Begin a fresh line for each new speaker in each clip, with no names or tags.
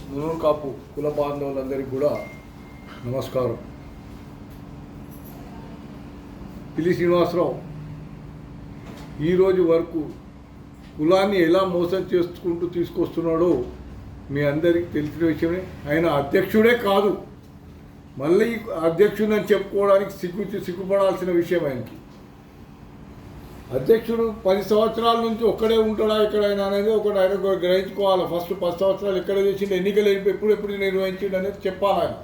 మునూరు కాపు కుల బాంధవులందరికీ కూడా నమస్కారం. పిల్లి శ్రీనివాసరావు ఈరోజు వరకు కులాన్ని ఎలా మోసం చేసుకుంటూ తీసుకొస్తున్నాడో మీ అందరికీ తెలిసిన విషయమే. ఆయన అధ్యక్షుడే కాదు, మళ్ళీ అధ్యక్షుడని చెప్పుకోవడానికి సిగ్గుపడాల్సిన విషయం ఆయనకి. అధ్యక్షుడు 10 సంవత్సరాల నుంచి ఒక్కడే ఉంటాడా ఎక్కడైనా అనేది ఒకటి ఆయన గ్రహించుకోవాలి. ఫస్ట్ 10 సంవత్సరాలు ఎక్కడ చేసిండు, ఎన్నికలు ఎప్పుడు నిర్వహించిండు అనేది చెప్పాలి. ఆయన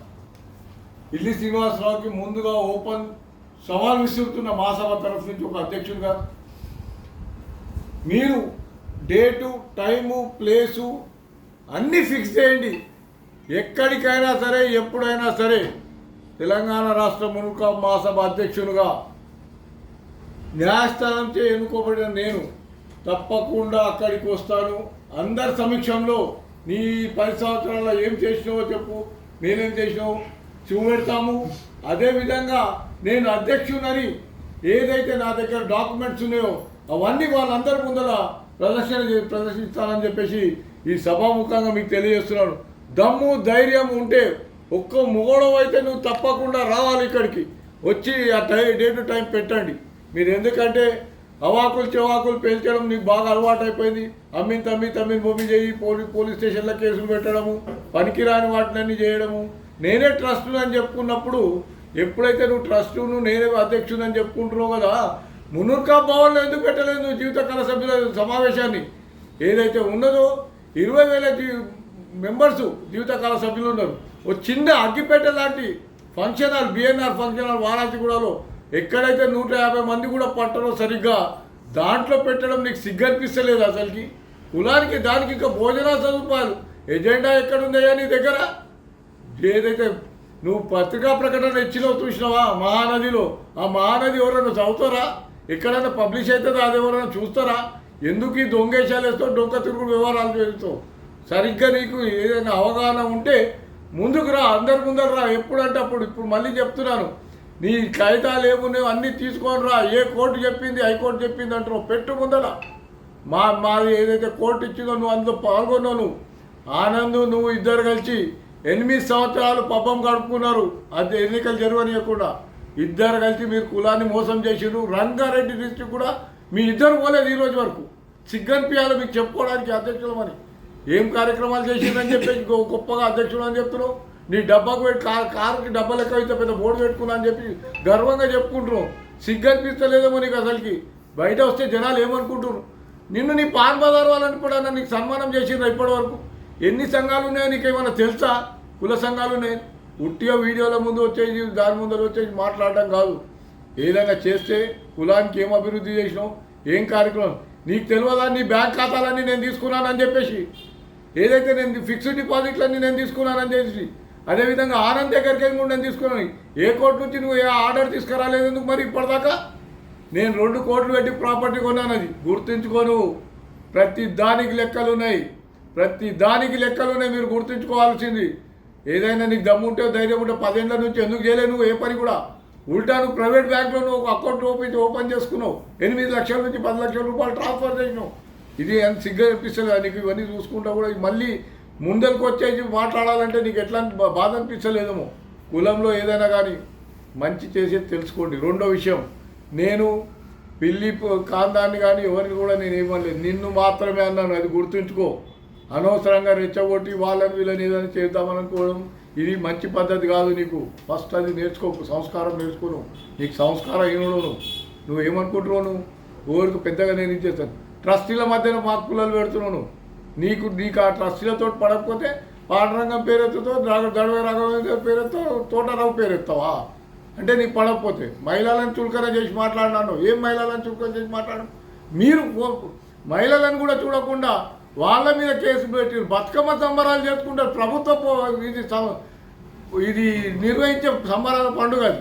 పిల్లి శ్రీనివాసరావుకి ముందుగా ఓపెన్ సవాల్ విసురుతున్న మహాసభ తరఫు నుంచి ఒక అధ్యక్షుడిగా మీరు డేటు, టైము, ప్లేసు అన్నీ ఫిక్స్ చేయండి. ఎక్కడికైనా సరే, ఎప్పుడైనా సరే తెలంగాణ రాష్ట్ర మునూరు కాపు మహాసభ అధ్యక్షునిగా న్యాయస్థానంచే ఎన్నుకోబడిన నేను తప్పకుండా అక్కడికి వస్తాను. అందరి సమక్షంలో నీ 10 సంవత్సరాల్లో ఏం చేసినావో చెప్పు, నేనేం చేసినావు చూపెడతాము. అదేవిధంగా నేను అధ్యక్షునని ఏదైతే నా దగ్గర డాక్యుమెంట్స్ ఉన్నాయో అవన్నీ వాళ్ళందరి ముందర ప్రదర్శిస్తానని చెప్పేసి ఈ సభాముఖంగా మీకు తెలియజేస్తున్నాను. దమ్ము ధైర్యం ఉంటే ఒక్క మొగోడవ అయితే నువ్వు తప్పకుండా రావాలి ఇక్కడికి వచ్చి ఆ డేటు టైం పెట్టండి. మీరు ఎందుకంటే అవాకులు చెవాకులు పేల్చడం నీకు బాగా అలవాటు అయిపోయింది. తమ్మి బొమ్మి చేయి, పోలీస్ స్టేషన్లో కేసులు పెట్టడము, పనికిరాని వాటినన్నీ చేయడము. నేనే ట్రస్టు అని చెప్పుకున్నప్పుడు ఎప్పుడైతే నువ్వు ట్రస్టును నేనే అధ్యక్షుడు అని చెప్పుకుంటున్నావు కదా, మునూరు కాపు భవన్లో ఎందుకు పెట్టలేదు నువ్వు జీవితకాల సభ్యుల సమావేశాన్ని? ఏదైతే ఉన్నదో 20,000 మెంబర్సు జీవితకాల సభ్యులు ఉన్నారు. ఒక చిన్న అగ్గిపేట లాంటి function hall, BNR function hall వారాణసిగూడలో ఎక్కడైతే 150 మంది కూడా పట్టరో సరిగ్గా దాంట్లో పెట్టడం నీకు సిగ్గనిపిస్తలేదు అసలుకి? కులానికి దానికి ఇంకా భోజన సదుపాయాలు ఎజెండా ఎక్కడుందయ్యా నీ దగ్గర? ఏదైతే నువ్వు పత్రికా ప్రకటన ఇచ్చినావు చూసినావా మహానదిలో, ఆ మహానది ఎవరైనా చదువుతారా? ఎక్కడైనా పబ్లిష్ అవుతుందా? అది ఎవరైనా చూస్తారా? ఎందుకు ఈ దొంగేశాలు వేస్తావు, డొంక తిరుగుడు వ్యవహారాలు చేస్తావు? సరిగ్గా నీకు ఏదైనా అవగాహన ఉంటే ముందుకు రా, అందరి ముందర రా. ఎప్పుడంటే అప్పుడు. ఇప్పుడు మళ్ళీ చెప్తున్నాను, నీ కాగితాలు ఏమున్నాయో అన్నీ తీసుకొని రా. ఏ కోర్టు చెప్పింది, హైకోర్టు చెప్పింది అంటున్నావు, పెట్టు ముందర. మాది ఏదైతే కోర్టు ఇచ్చిందో నువ్వు అందులో పాల్గొన్నావు. నువ్వు ఆనంద్ నువ్వు ఇద్దరు కలిసి 8 సంవత్సరాలు పబ్బం గడుపుకున్నారు. అది ఎన్నికలు జరగనీయకుండా ఇద్దరు కలిసి మీరు కులాన్ని మోసం చేసిరు. రంగారెడ్డి డిస్ట్రిక్ట్ కూడా మీ ఇద్దరు పోలేదు ఈరోజు వరకు. సిగ్గనిపించాలి మీకు చెప్పుకోవడానికి అధ్యక్షులమని. ఏం కార్యక్రమాలు చేసిందని చెప్పేసి గొప్పగా అధ్యక్షుడు అని చెప్తున్నావు. నీ డబ్బాకు పెట్టి కారుకి డబ్బా లెక్క అయితే పెద్ద బోర్డు పెట్టుకున్నా అని చెప్పి గర్వంగా చెప్పుకుంటున్నావు. సిగ్గనిపిస్తలేదేమో నీకు అసలుకి? బయట వస్తే జనాలు ఏమనుకుంటున్నారు? నిన్ను నీ పాన్ బజార్ వాళ్ళని కూడా నీకు సన్మానం చేసిండ్రు ఇప్పటి వరకు. ఎన్ని సంఘాలు ఉన్నాయో నీకు ఏమైనా తెలుసా? కుల సంఘాలు ఉన్నాయి. ఉట్టిగా వీడియోల ముందు వచ్చేసి దాని ముందర వచ్చేసి మాట్లాడడం కాదు. ఏదైనా చేస్తే కులానికి ఏం అభివృద్ధి చేసినావు, ఏం కార్యక్రమం నీకు తెలియదా? నీ బ్యాంక్ ఖాతాలన్నీ నేను తీసుకున్నానని చెప్పేసి, ఏదైతే నేను ఫిక్స్డ్ డిపాజిట్లన్నీ నేను తీసుకున్నానని చెప్పేసి, అదేవిధంగా ఆనంద్ దగ్గరికి కూడా నేను తీసుకున్నాను. ఏ కోర్టు నుంచి నువ్వు ఏ ఆర్డర్ తీసుకురాలేదు ఎందుకు మరి ఇప్పటిదాకా? నేను 2 కోట్లు పెట్టి ప్రాపర్టీ కొన్నాను. అది గుర్తుంచుకోను. ప్రతి దానికి లెక్కలు ఉన్నాయి, మీరు గుర్తుంచుకోవాల్సింది. ఏదైనా నీకు దమ్ము ఉంటే, ధైర్యం ఉంటే 10 ఏళ్ళ నుంచి ఎందుకు చేయలేవు నువ్వు ఏ పని కూడా? ఉల్టా నువ్వు ప్రైవేట్ బ్యాంక్లో నువ్వు ఒక అకౌంట్ ఓపెన్ చేసుకున్నావు. 8 లక్షల నుంచి 10 లక్షల రూపాయలు ట్రాన్స్ఫర్ చేసినావు. ఇది ఎంత సిగ్గు అనిపిస్తలేదు నీకు? ఇవన్నీ చూసుకుంటా కూడా మళ్ళీ ముందరికి వచ్చేసి మాట్లాడాలంటే నీకు ఎట్లా బాధ అనిపించలేదేమో? కులంలో ఏదైనా కానీ మంచి చేసేది తెలుసుకోండి. రెండో విషయం, నేను పిల్లి కాందాన్ని కానీ ఎవరిని కూడా నేను ఏమనలేదు, నిన్ను మాత్రమే అన్నాను. అది గుర్తుంచుకో. అనవసరంగా రెచ్చగొట్టి వాళ్ళని వీళ్ళని ఏదైనా చేద్దామనుకోవడం ఇది మంచి పద్ధతి కాదు. నీకు ఫస్ట్ అది నేర్చుకోకు, సంస్కారం నేర్చుకోను. నీకు సంస్కారహీనుడు. నువ్వు ఏమనుకుంటున్నావు? నువ్వు ఎవరికి పెద్దగా నేను ఇచ్చేస్తాను. ట్రస్టీల మధ్యన మార్పులు పెడుతున్నాను. నీకు ఆ ట్రస్టీలతో పడకపోతే పాండురంగం పేరెత్తుతో, దడవ రాఘవేంద్ర పేరెత్తో, తోటరావు పేరెత్తావా? అంటే నీకు పడకపోతే మహిళలను చులకన చేసి మాట్లాడినాను. ఏం మహిళలను చులకన చేసి మాట్లాడడం? మీరు మహిళలను కూడా చూడకుండా వాళ్ళ మీద కేసు పెట్టి బతుకమ్మ సంబరాలు చేసుకుంటారు. ఇది నిర్వహించే సంబరాల పండుగ అది.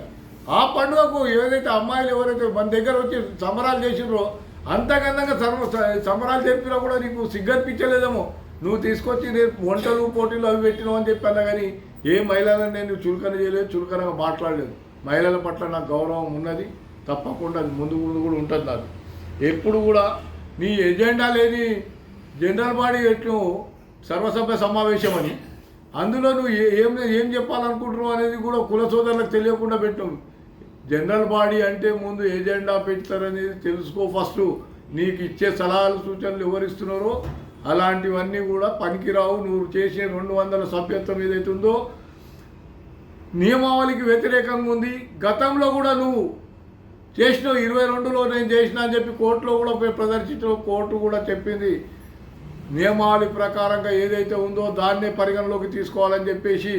ఆ పండుగకు ఏదైతే అమ్మాయిలు ఎవరైతే మన దగ్గర వచ్చి సంబరాలు చేసిర్రో అంతకందంగా సంబరాలు జరిపినా కూడా నీకు సిగ్గనిపించలేదేమో? నువ్వు తీసుకొచ్చి నేను వంటలు పోటీలు అవి పెట్టినావు అని చెప్పాను. కానీ ఏ మహిళలను నేను చులకన చేయలేదు, చులకనగా మాట్లాడలేదు. మహిళల పట్ల నాకు గౌరవం ఉన్నది, తప్పకుండా అది ముందు కూడా ఉంటుంది. నాకు ఎప్పుడు కూడా నీ ఎజెండా లేని జనరల్ బాడీ ఎట్లు సర్వసభ్య సమావేశం అని అందులో నువ్వు ఏం ఏం చెప్పాలనుకుంటున్నావు అనేది కూడా కుల సోదరులకు తెలియకుండా పెట్టావు. జనరల్ బాడీ అంటే ముందు ఎజెండా పెడతారనేది తెలుసుకో ఫస్ట్. నీకు ఇచ్చే సలహాలు సూచనలు ఎవరిస్తున్నారో అలాంటివన్నీ కూడా పనికిరావు. నువ్వు చేసే 200 సభ్యత్వం ఏదైతే ఉందో నియమావళికి వ్యతిరేకంగా ఉంది. గతంలో కూడా నువ్వు చేసినావు, 22లో నేను చేసిన అని చెప్పి కోర్టులో కూడా ప్రదర్శించడం. కోర్టు కూడా చెప్పింది నియమావళి ప్రకారంగా ఏదైతే ఉందో దాన్నే పరిగణలోకి తీసుకోవాలని చెప్పేసి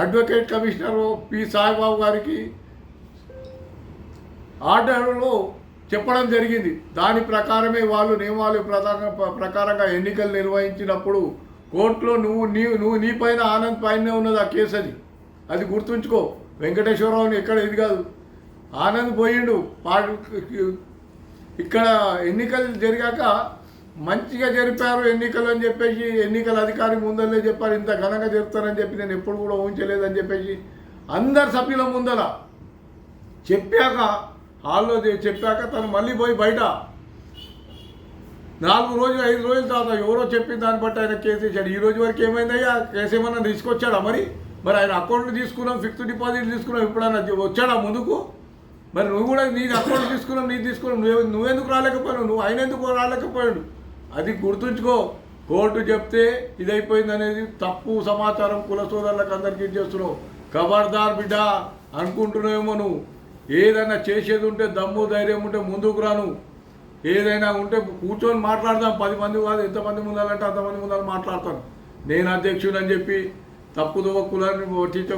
అడ్వకేట్ కమిషనర్ పి సాయిబాబు గారికి ఆర్డర్లో చెప్పడం జరిగింది. దాని ప్రకారమే వాళ్ళు నియమావళి ప్రకారంగా ఎన్నికలు నిర్వహించినప్పుడు కోర్టులో నువ్వు నీ పైన ఆనంద్ పైనే ఉన్నది ఆ కేసు. అది గుర్తుంచుకో. వెంకటేశ్వరరావుని ఎక్కడ ఇది కాదు, ఆనంద్ పోయిండు. ఇక్కడ ఎన్నికలు జరిగాక మంచిగా జరిపారు ఎన్నికలు అని చెప్పేసి ఎన్నికల అధికారి ముందరనే చెప్పారు, ఇంత ఘనంగా జరుపుతారని చెప్పి నేను ఎప్పుడు కూడా ఊహించలేదని చెప్పేసి అందరు సభ్యుల ముందర చెప్పాక, హాల్లో చెప్పాక తను మళ్ళీ పోయి బయట 4 రోజులు 5 రోజుల తర్వాత ఎవరో చెప్పిన దాన్ని బట్టి ఆయన కేసు ఇచ్చాడు. ఈ రోజు వరకు ఏమైందయ్యా? కేసు ఏమన్నా తీసుకొచ్చాడా? మరి ఆయన అకౌంట్ తీసుకున్నాం, ఫిక్స్డ్ డిపాజిట్ తీసుకున్నాం, ఎప్పుడన్నా వచ్చాడా ముందుకు? మరి నువ్వు కూడా నీ అకౌంట్ తీసుకున్నాం, నీ తీసుకున్నాం, నువ్వెందుకు రాలేకపోయావు? నువ్వు ఆయన ఎందుకు రాలేకపోయాడు? అది గుర్తుంచుకో. కోర్టు చెప్తే ఇదైపోయింది అనేది తప్పు సమాచారం కుల సోదరులకు అందరికీ చేస్తున్నావు. ఖబర్దార్ బిడ్డ అనుకుంటున్నావేమో నువ్వు. ఏదైనా చేసేది ఉంటే దమ్ము ధైర్యం ఉంటే ముందుకు రాను. ఏదైనా ఉంటే కూర్చొని మాట్లాడదాం. 10 మంది కాదు, ఎంతమంది ముందాలంటే అంతమంది ముందాలు మాట్లాడతాను. నేను అధ్యక్షుడు అని చెప్పి తప్పుదో కులాన్ని టీచర్